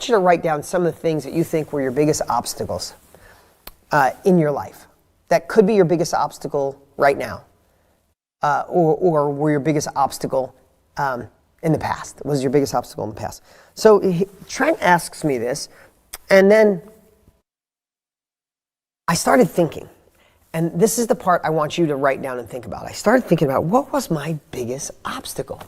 want you to write down some of the things that you think were your biggest obstacles in your life. That could be your biggest obstacle right now, or were your biggest obstacle in the past. Was your biggest obstacle in the past? So Trent asks me this, and then I started thinking, and this is the part I want you to write down and think about. I started thinking about what was my biggest obstacle.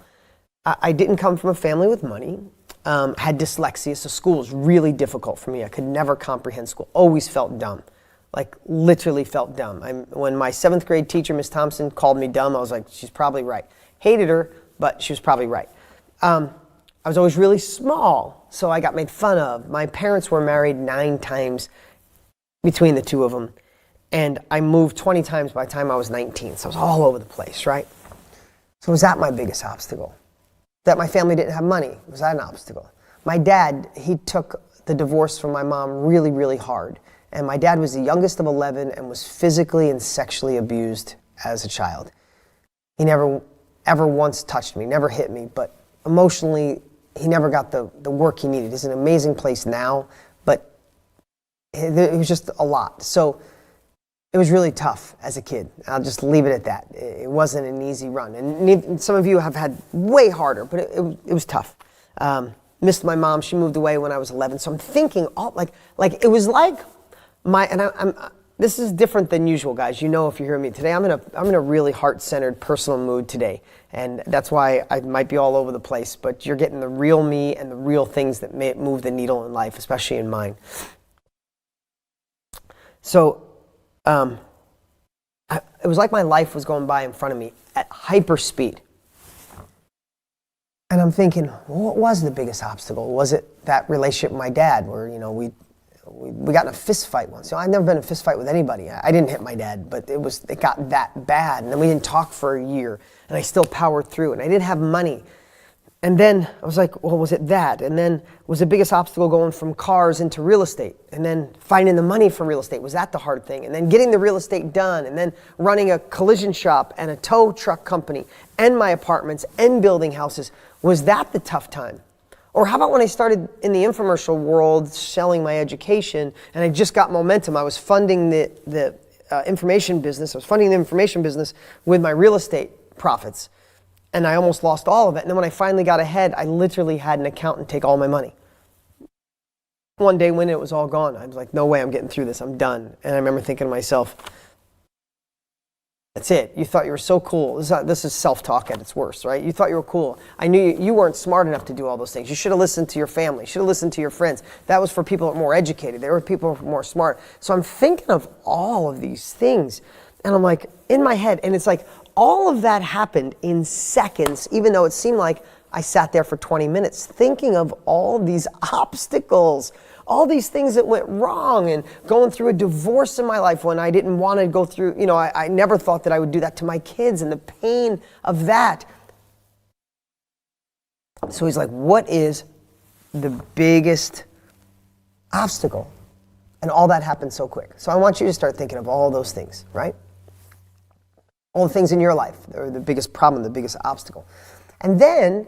I didn't come from a family with money, had dyslexia, so school was really difficult for me. I could never comprehend school, always felt dumb, like literally felt dumb. When my 7th grade teacher, Miss Thompson, called me dumb, I was like, she's probably right. Hated her, but she was probably right. I was always really small, so I got made fun of. My parents were married 9 times between the two of them, and I moved 20 times by the time I was 19, so I was all over the place, right? So was that my biggest obstacle? That my family didn't have money, was that an obstacle? My dad, he took the divorce from my mom really, really hard, and my dad was the youngest of 11 and was physically and sexually abused as a child. He never ever once touched me, never hit me, but emotionally, he never got the work he needed. It's an amazing place now, but it was just a lot. So it was really tough as a kid. I'll just leave it at that. It wasn't an easy run. And some of you have had way harder, but it was tough. Missed my mom. She moved away when I was 11. So I'm thinking, it was like this is different than usual, guys. You know, if you hear me today, I'm in a really heart-centered, personal mood today, and that's why I might be all over the place. But you're getting the real me and the real things that may move the needle in life, especially in mine. So, it was like my life was going by in front of me at hyper speed, and I'm thinking, what was the biggest obstacle? Was it that relationship with my dad, where we got in a fist fight once? I've never been in a fist fight with anybody. I didn't hit my dad, but it got that bad. And then we didn't talk for a year, and I still powered through, and I didn't have money. And then I was like, well, was it that? And then was the biggest obstacle going from cars into real estate? And then finding the money for real estate, was that the hard thing? And then getting the real estate done, and then running a collision shop and a tow truck company and my apartments and building houses. Was that the tough time? Or how about when I started in the infomercial world selling my education, and I just got momentum? I was funding the information business. I was funding the information business with my real estate profits, and I almost lost all of it. And then when I finally got ahead, I literally had an accountant take all my money. One day when it was all gone, I was like, no way, I'm getting through this. I'm done. And I remember thinking to myself, that's it. You thought you were so cool. This is self-talk at its worst, right? You thought you were cool. I knew you weren't smart enough to do all those things. You should have listened to your family. You should have listened to your friends. That was for people that were more educated. There were people who were more smart. So I'm thinking of all of these things, and I'm like, in my head, and it's like all of that happened in seconds, even though it seemed like I sat there for 20 minutes thinking of all these obstacles, all these things that went wrong, and going through a divorce in my life when I didn't want to go through, I never thought that I would do that to my kids, and the pain of that. So he's like, what is the biggest obstacle? And all that happened so quick. So I want you to start thinking of all those things, right? All the things in your life that are the biggest problem, the biggest obstacle. And then,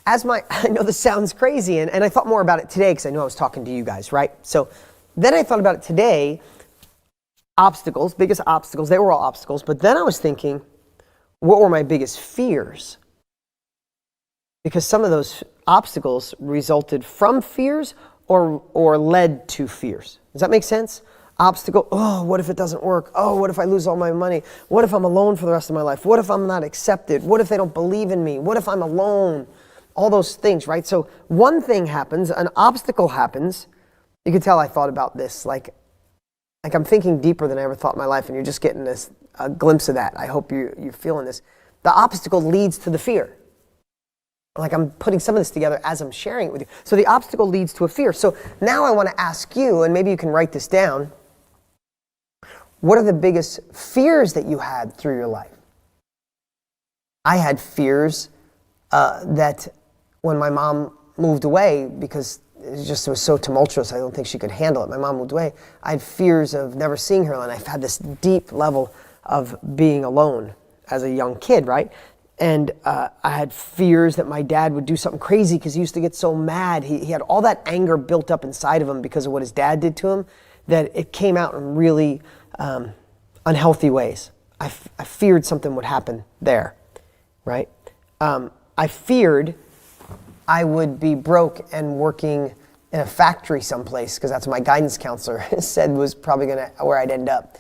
I know this sounds crazy, and I thought more about it today because I knew I was talking to you guys, right? So then I thought about it today, obstacles, biggest obstacles, they were all obstacles, but then I was thinking, what were my biggest fears? Because some of those obstacles resulted from fears or led to fears. Does that make sense? Obstacle, oh, what if it doesn't work? Oh, what if I lose all my money? What if I'm alone for the rest of my life? What if I'm not accepted? What if they don't believe in me? What if I'm alone? All those things, right? So one thing happens, an obstacle happens. You can tell I thought about this, like I'm thinking deeper than I ever thought in my life, and you're just getting a glimpse of that. I hope you're feeling this. The obstacle leads to the fear. Like I'm putting some of this together as I'm sharing it with you. So the obstacle leads to a fear. So now I want to ask you, and maybe you can write this down, what are the biggest fears that you had through your life? I had fears that when my mom moved away, because it was so tumultuous, I don't think she could handle it. My mom moved away. I had fears of never seeing her, and I've had this deep level of being alone as a young kid, right? And I had fears that my dad would do something crazy because he used to get so mad. He had all that anger built up inside of him because of what his dad did to him, that it came out in really unhealthy ways. I feared something would happen there, right? I feared I would be broke and working in a factory someplace, because that's what my guidance counselor said was probably where I'd end up.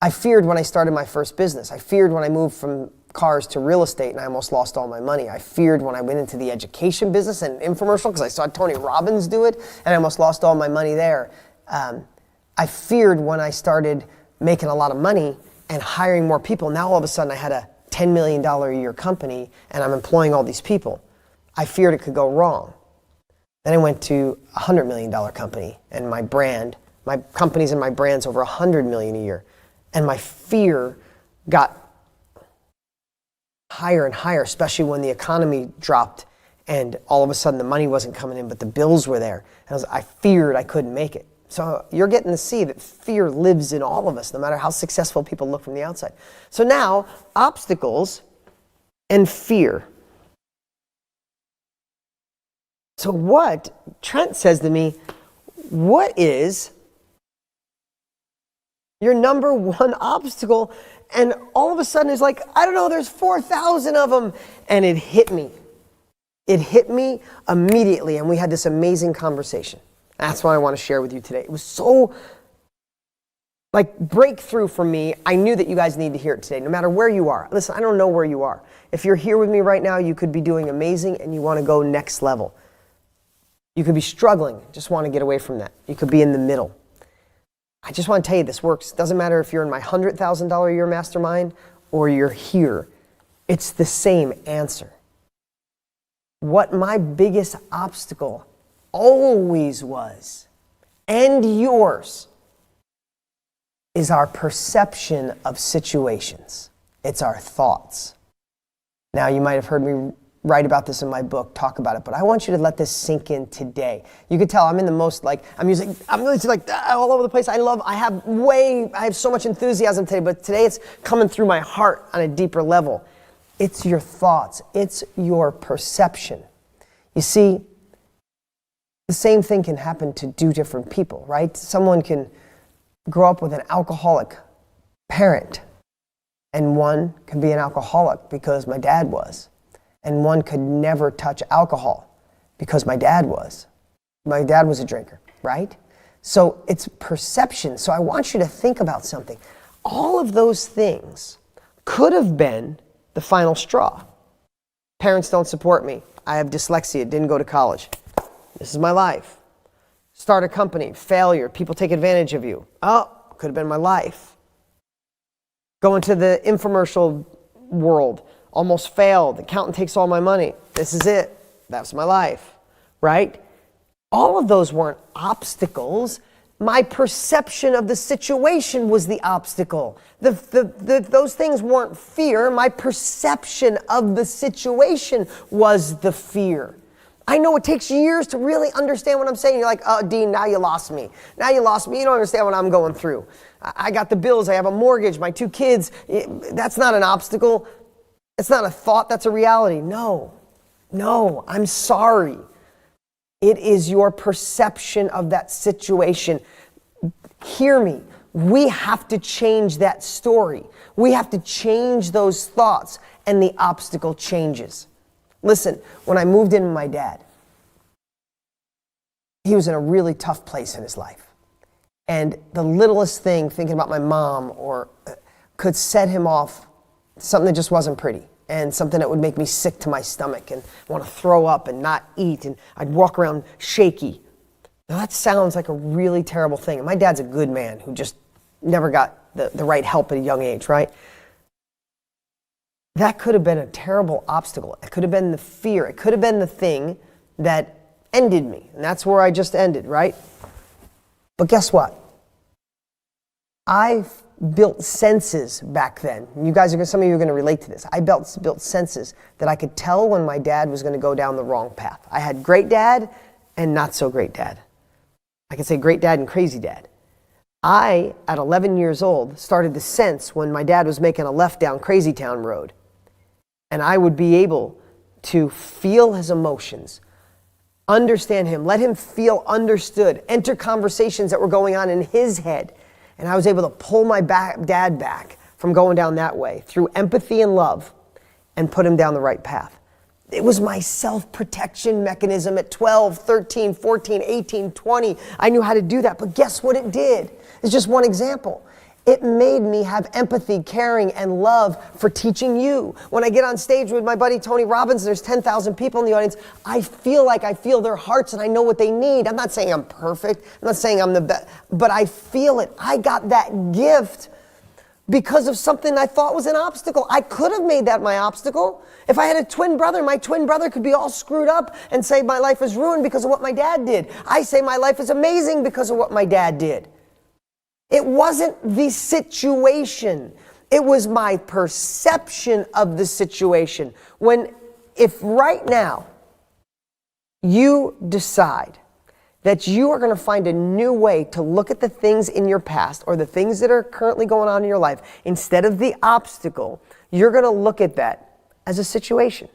I feared when I started my first business. I feared when I moved from cars to real estate and I almost lost all my money. I feared when I went into the education business and infomercial because I saw Tony Robbins do it and I almost lost all my money there. I feared when I started making a lot of money and hiring more people. Now all of a sudden I had a $10 million a year company and I'm employing all these people. I feared it could go wrong. Then I went to a $100 million company and my companies and my brand's over $100 million a year. And my fear got higher and higher, especially when the economy dropped and all of a sudden the money wasn't coming in, but the bills were there. And I feared I couldn't make it. So you're getting to see that fear lives in all of us, no matter how successful people look from the outside. So now, obstacles and fear. So what Trent says to me, what is your number one obstacle? And all of a sudden it's like, I don't know, there's 4,000 of them. And it hit me. It hit me immediately. And we had this amazing conversation. That's what I want to share with you today. It was so breakthrough for me. I knew that you guys need to hear it today, no matter where you are. Listen, I don't know where you are. If you're here with me right now, you could be doing amazing and you want to go next level. You could be struggling, just want to get away from that. You could be in the middle. I just want to tell you this works. Doesn't matter if you're in my $100,000 a year mastermind or you're here. It's the same answer. What my biggest obstacle always was, and yours, is our perception of situations. It's our thoughts. Now, you might have heard me write about this in my book, talk about it, but I want you to let this sink in today. You could tell I'm in the most I'm really all over the place. I have so much enthusiasm today, but today it's coming through my heart on a deeper level. It's your thoughts. It's your perception. You see, the same thing can happen to two different people, right? Someone can grow up with an alcoholic parent, and one can be an alcoholic because my dad was. And one could never touch alcohol because my dad was. My dad was a drinker, right? So it's perception. So I want you to think about something. All of those things could have been the final straw. Parents don't support me. I have dyslexia, didn't go to college. This is my life. Start a company, failure, people take advantage of you. Oh, could have been my life. Go into the infomercial world. Almost failed. The accountant takes all my money. This is it. That's my life, right? All of those weren't obstacles. My perception of the situation was the obstacle. Those things weren't fear. My perception of the situation was the fear. I know it takes years to really understand what I'm saying. You're like, oh, Dean, now you lost me. Now you lost me. You don't understand what I'm going through. I got the bills. I have a mortgage. My 2 kids. That's not an obstacle. It's not a thought, that's a reality. No, I'm sorry. It is your perception of that situation. Hear me. We have to change that story. We have to change those thoughts, and the obstacle changes. Listen, when I moved in with my dad, he was in a really tough place in his life. And the littlest thing, thinking about my mom, could set him off something that just wasn't pretty, and something that would make me sick to my stomach and want to throw up and not eat, and I'd walk around shaky. Now that sounds like a really terrible thing. And my dad's a good man who just never got the right help at a young age, right? That could have been a terrible obstacle. It could have been the fear. It could have been the thing that ended me. And that's where I just ended, right? But guess what? I built senses back then. Some of you are going to relate to this. I built senses that I could tell when my dad was going to go down the wrong path. I had great dad and not so great dad. I could say great dad and crazy dad. I, at 11 years old, started to sense when my dad was making a left down Crazy Town Road. And I would be able to feel his emotions, understand him, let him feel understood, enter conversations that were going on in his head. And I was able to pull my dad back from going down that way through empathy and love and put him down the right path. It was my self-protection mechanism at 12, 13, 14, 18, 20. I knew how to do that, but guess what it did? It's just one example. It made me have empathy, caring, and love for teaching you. When I get on stage with my buddy Tony Robbins, there's 10,000 people in the audience, I feel like I feel their hearts and I know what they need. I'm not saying I'm perfect. I'm not saying I'm the best, but I feel it. I got that gift because of something I thought was an obstacle. I could have made that my obstacle. If I had a twin brother, my twin brother could be all screwed up and say my life is ruined because of what my dad did. I say my life is amazing because of what my dad did. It wasn't the situation. It was my perception of the situation. If right now you decide that you are going to find a new way to look at the things in your past or the things that are currently going on in your life, instead of the obstacle, you're going to look at that as a situation.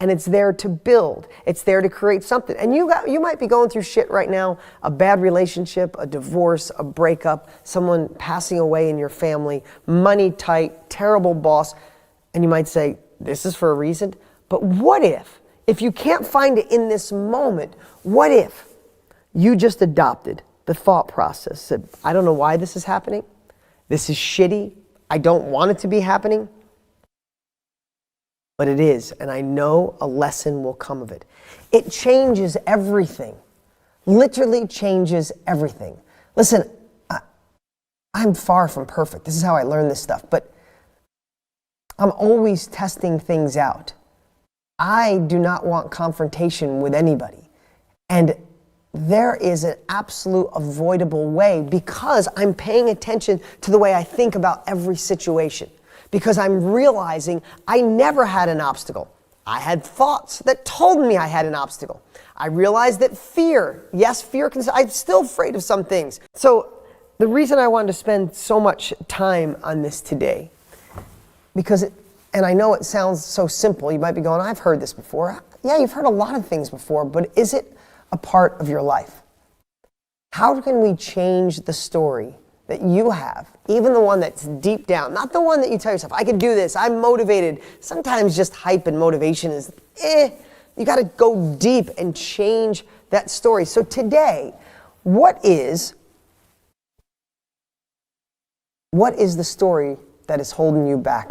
And it's there to build. It's there to create something. And you might be going through shit right now, a bad relationship, a divorce, a breakup, someone passing away in your family, money tight, terrible boss. And you might say, this is for a reason. But what if you can't find it in this moment, what if you just adopted the thought process, said, I don't know why this is happening. This is shitty. I don't want it to be happening. But it is, and I know a lesson will come of it. It changes everything. Literally changes everything. Listen, I'm far from perfect. This is how I learn this stuff, but I'm always testing things out. I do not want confrontation with anybody. And there is an absolute avoidable way because I'm paying attention to the way I think about every situation. Because I'm realizing I never had an obstacle. I had thoughts that told me I had an obstacle. I realized that fear, I'm still afraid of some things. So the reason I wanted to spend so much time on this today, and I know it sounds so simple, you might be going, I've heard this before. Yeah, you've heard a lot of things before, but is it a part of your life? How can we change the story that you have, even the one that's deep down, not the one that you tell yourself, I can do this, I'm motivated. Sometimes just hype and motivation is, you gotta go deep and change that story. So today, what is the story that is holding you back?